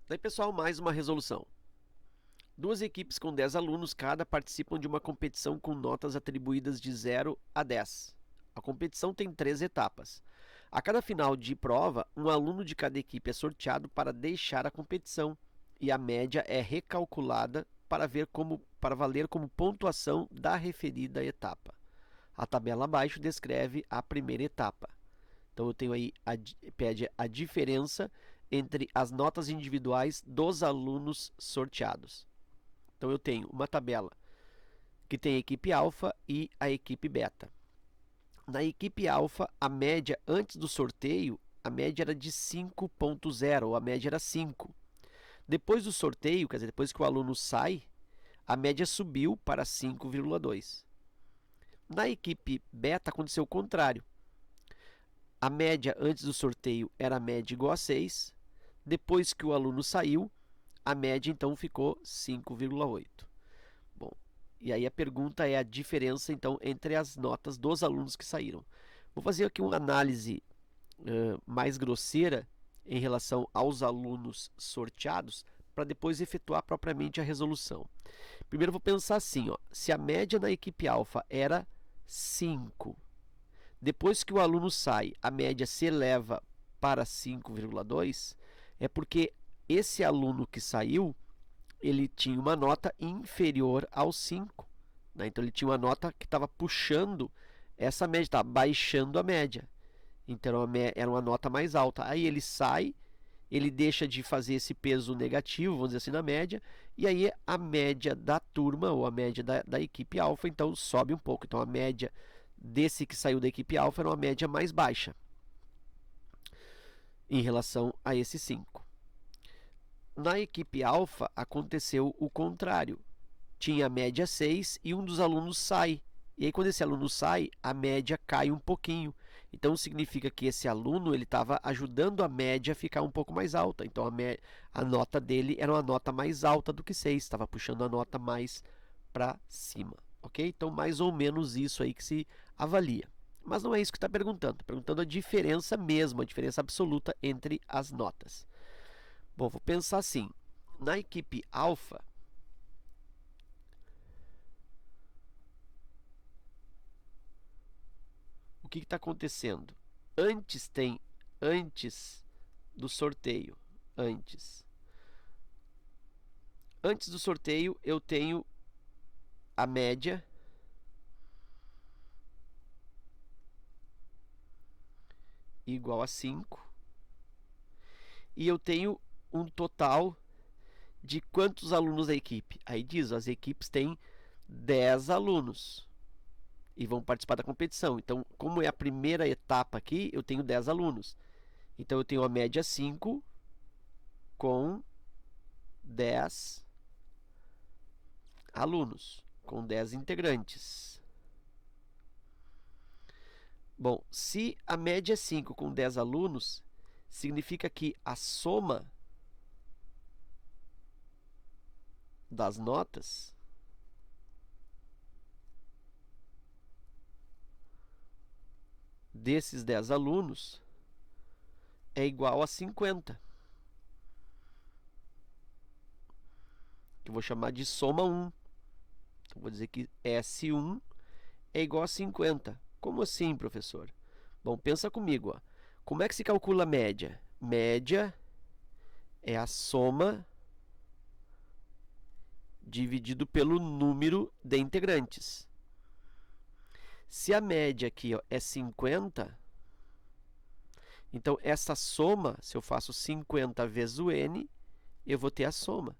Daí, pessoal, mais uma resolução. Duas equipes com 10 alunos cada participam de uma competição com notas atribuídas de 0 a 10. A competição tem 3 etapas. A cada final de prova, um aluno de cada equipe é sorteado para deixar a competição e a média é recalculada para valer como pontuação da referida etapa. A tabela abaixo descreve a primeira etapa. Então eu tenho aí, pede a diferença entre as notas individuais dos alunos sorteados. Então eu tenho uma tabela que tem a equipe alfa e a equipe beta. Na equipe alfa, a média antes do sorteio, a média era de 5.0, a média era 5. Depois do sorteio, quer dizer, depois que o aluno sai, a média subiu para 5,2. Na equipe beta aconteceu o contrário. A média antes do sorteio era a média igual a 6. Depois que o aluno saiu, a média então ficou 5,8. Bom, e aí a pergunta é a diferença então entre as notas dos alunos que saíram. Vou fazer aqui uma análise mais grosseira em relação aos alunos sorteados para depois efetuar propriamente a resolução. Primeiro vou pensar assim, ó, se a média na equipe alfa era 5, depois que o aluno sai, a média se eleva para 5,2, é porque esse aluno que saiu, ele tinha uma nota inferior ao 5. Né? Então ele tinha uma nota que estava puxando essa média, estava baixando a média. Então era uma nota mais alta. Aí ele sai, ele deixa de fazer esse peso negativo, vamos dizer assim, na média, e aí a média da turma, ou a média da equipe alfa, então sobe um pouco. Então a média desse que saiu da equipe alfa era uma média mais baixa em relação a esse 5. Na equipe alfa aconteceu o contrário. Tinha a média 6 e um dos alunos sai. E aí quando esse aluno sai, a média cai um pouquinho. Então significa que esse aluno estava ajudando a média a ficar um pouco mais alta. Então a nota dele era uma nota mais alta do que 6, estava puxando a nota mais para cima. Ok? Então mais ou menos isso aí que se avalia. Mas não é isso que está perguntando. Está perguntando a diferença mesmo, a diferença absoluta entre as notas. Bom, vou pensar assim. Na equipe alfa, o que está acontecendo? Antes do sorteio. Antes do sorteio, eu tenho a média igual a 5. E eu tenho um total de quantos alunos da equipe? Aí diz, as equipes têm 10 alunos e vão participar da competição. Então, como é a primeira etapa aqui, eu tenho 10 alunos. Então, eu tenho a média 5 com 10 alunos, com 10 integrantes. Bom, se a média é 5 com 10 alunos, significa que a soma das notas desses 10 alunos é igual a 50. Que eu vou chamar de soma 1. Então, vou dizer que S1 é igual a 50. Como assim, professor? Bom, pensa comigo. Ó. Como é que se calcula a média? Média é a soma dividido pelo número de integrantes. Se a média aqui ó, é 50, então essa soma, se eu faço 50 vezes o n, eu vou ter a soma.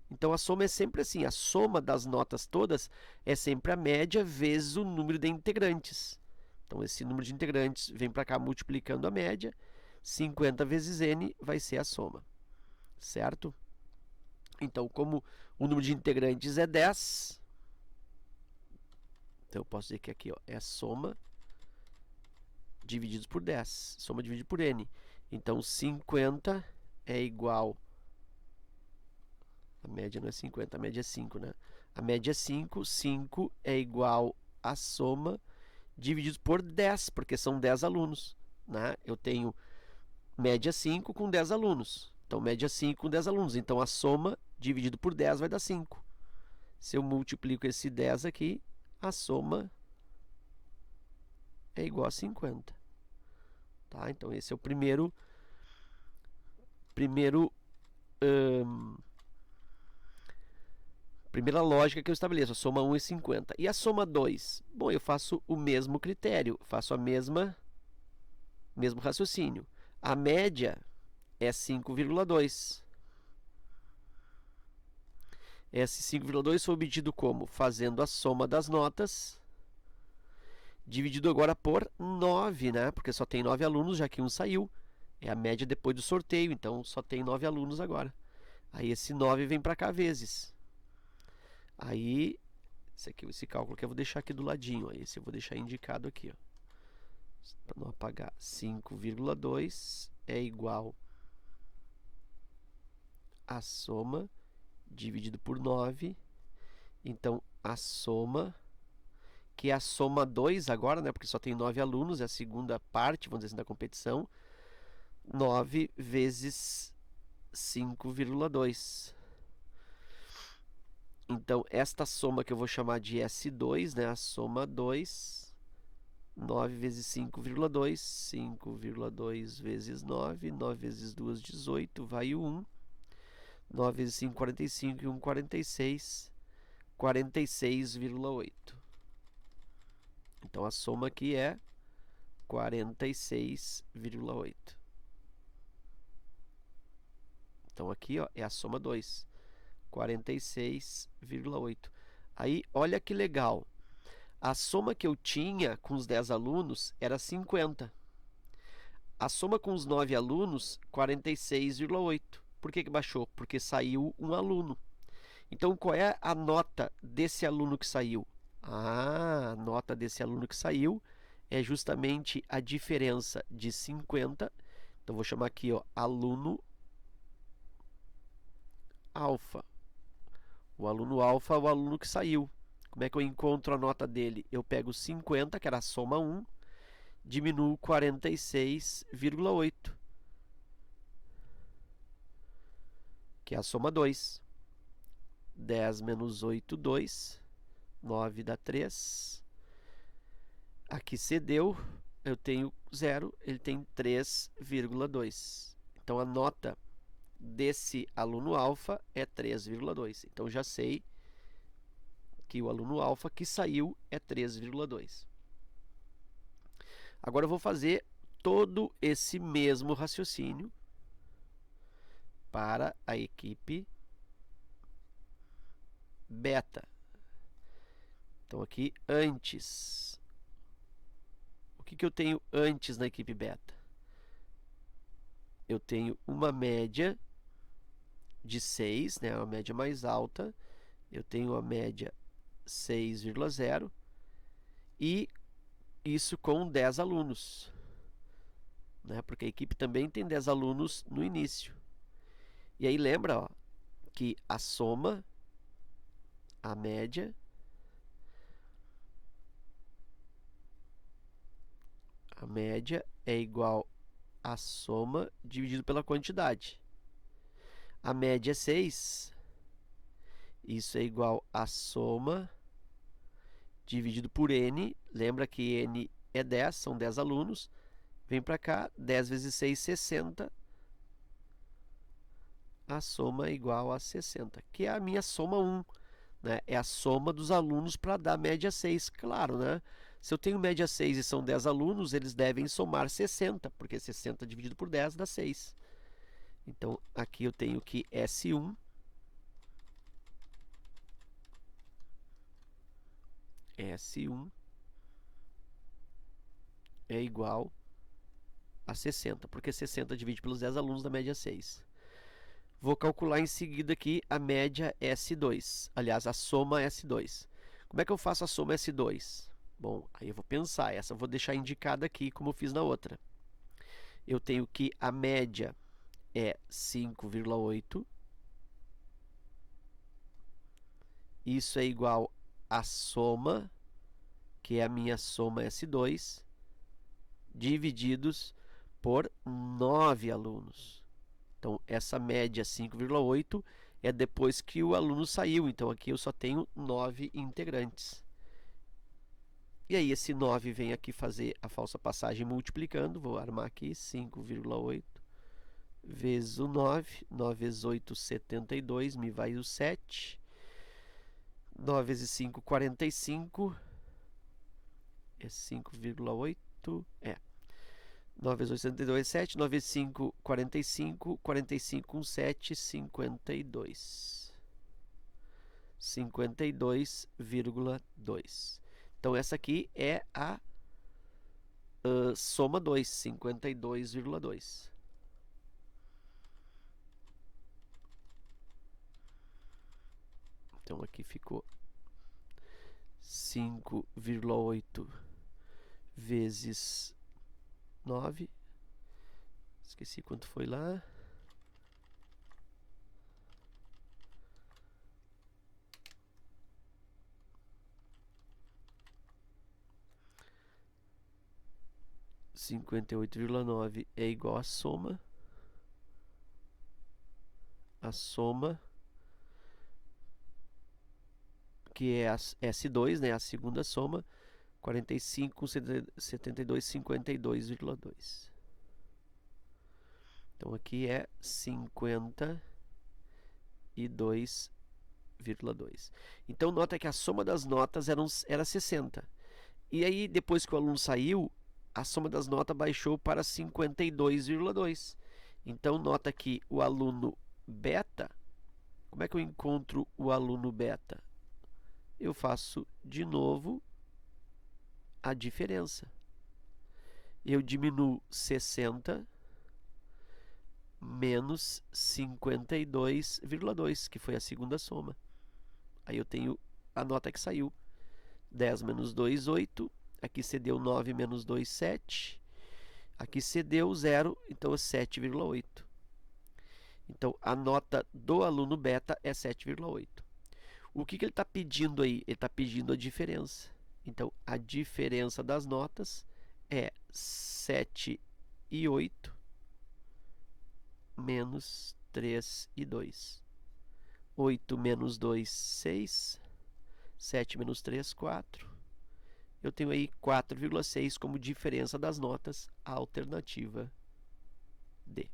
Então a soma é sempre assim, a soma das notas todas é sempre a média vezes o número de integrantes. Então esse número de integrantes vem para cá multiplicando a média, 50 vezes n vai ser a soma, certo? Então como o número de integrantes é 10, então eu posso dizer que aqui ó, é a soma divididos por 10, soma dividido por n. Então 50 é igual, a média não é 50, a média é 5, né? A média é 5, 5 é igual a soma dividido por 10, porque são 10 alunos. Né? Eu tenho média 5 com 10 alunos. Então, média 5 com 10 alunos. Então, a soma dividido por 10 vai dar 5. Se eu multiplico esse 10 aqui, a soma é igual a 50. Tá? Então, esse é o primeira lógica que eu estabeleço. A soma 1 é 50. E a soma 2? Bom, eu faço o mesmo critério, faço mesmo raciocínio. A média é 5,2. Esse 5,2 foi obtido como? Fazendo a soma das notas, dividido agora por 9, né? Porque só tem 9 alunos, já que um saiu. É a média depois do sorteio, então só tem 9 alunos agora. Aí esse 9 vem para cá vezes. Aí, esse cálculo que eu vou deixar aqui do ladinho. Ó. Esse eu vou deixar indicado aqui, para não apagar. 5,2 é igual a soma dividido por 9. Então, a soma, que é a soma 2 agora, né? Porque só tem 9 alunos, é a segunda parte, vamos dizer assim, da competição. 9 vezes 5,2. Então, esta soma que eu vou chamar de S2, né? A soma 2, 9 vezes 5,2, 5,2 vezes 9, 9 vezes 2, 18, vai o 1. 9 vezes 5, 45 e 1, 46, 46,8. Então, a soma aqui é 46,8. Então, aqui ó, é a soma 2, 46,8. Aí, olha que legal. A soma que eu tinha com os 10 alunos era 50. A soma com os 9 alunos, 46,8. Por que baixou? Porque saiu um aluno. Então, qual é a nota desse aluno que saiu? A nota desse aluno que saiu é justamente a diferença de 50. Então, vou chamar aqui, ó, aluno alfa. O aluno alfa é o aluno que saiu. Como é que eu encontro a nota dele? Eu pego 50, que era a soma 1, diminuo 46,8, que é a soma 2. 10 menos 8, 2. 9 dá 3. Aqui cedeu, eu tenho 0, ele tem 3,2. Então, a nota desse aluno alfa é 3,2. Então, já sei que o aluno alfa que saiu é 3,2. Agora, eu vou fazer todo esse mesmo raciocínio para a equipe beta. Então, aqui, antes. O que eu tenho antes na equipe beta? Eu tenho uma média de 6, né, a média mais alta. Eu tenho a média 6,0 e isso com 10 alunos, né, porque a equipe também tem 10 alunos no início. E aí lembra, ó, que a soma, a média, é igual a soma dividido pela quantidade. A média é 6. Isso é igual a soma dividido por n. Lembra que n é 10, são 10 alunos. Vem para cá, 10 vezes 6, 60. A soma é igual a 60, que é a minha soma 1. Né? É a soma dos alunos para dar média 6, claro, né? Se eu tenho média 6 e são 10 alunos, eles devem somar 60, porque 60 dividido por 10 dá 6. Então, aqui eu tenho que S1 é igual a 60, porque 60 divide pelos 10 alunos dá média 6. Vou calcular em seguida aqui a média S2, aliás, a soma S2. Como é que eu faço a soma S2? Bom, aí eu vou pensar, essa eu vou deixar indicada aqui como eu fiz na outra. Eu tenho que a média é 5,8. Isso é igual a soma, que é a minha soma S2, divididos por 9 alunos. Então, essa média 5,8 é depois que o aluno saiu. Então, aqui eu só tenho 9 integrantes. E aí, esse 9 vem aqui fazer a falsa passagem multiplicando. Vou armar aqui 5,8 vezes o 9. 9 vezes 8, 72. Me vai o 7. 9 vezes 5, 45. É 5,8. 9 vezes 8, 72, 7. 9 vezes 5, 45. 45 com 7, 52. 52,2. Então, essa aqui é a soma 2, 52,2. Então, aqui ficou 5,8 vezes 9. Esqueci quanto foi lá. (58,9) é igual a soma. A soma, que é a S2, né? A segunda soma. 45 com 72, 52,2. Então, aqui é 52,2. Então, nota que a soma das notas era 60. E aí, depois que o aluno saiu, a soma das notas baixou para 52,2. Então, nota que o aluno beta, como é que eu encontro o aluno beta? Eu faço de novo a diferença. Eu diminuo 60 menos 52,2, que foi a segunda soma. Aí eu tenho a nota que saiu. 10 menos 2, 8. Aqui cedeu 9 menos 2, 7. Aqui cedeu 0, então é 7,8. Então, a nota do aluno beta é 7,8. O que ele está pedindo aí? Ele está pedindo a diferença. Então, a diferença das notas é 7 e 8 menos 3 e 2. 8 menos 2, 6. 7 menos 3, 4. Eu tenho aí 4,6 como diferença das notas, a alternativa D.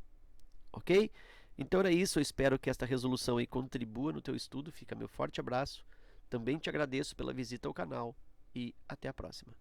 Ok? Então era isso, eu espero que esta resolução aí contribua no teu estudo. Fica meu forte abraço. Também te agradeço pela visita ao canal e até a próxima.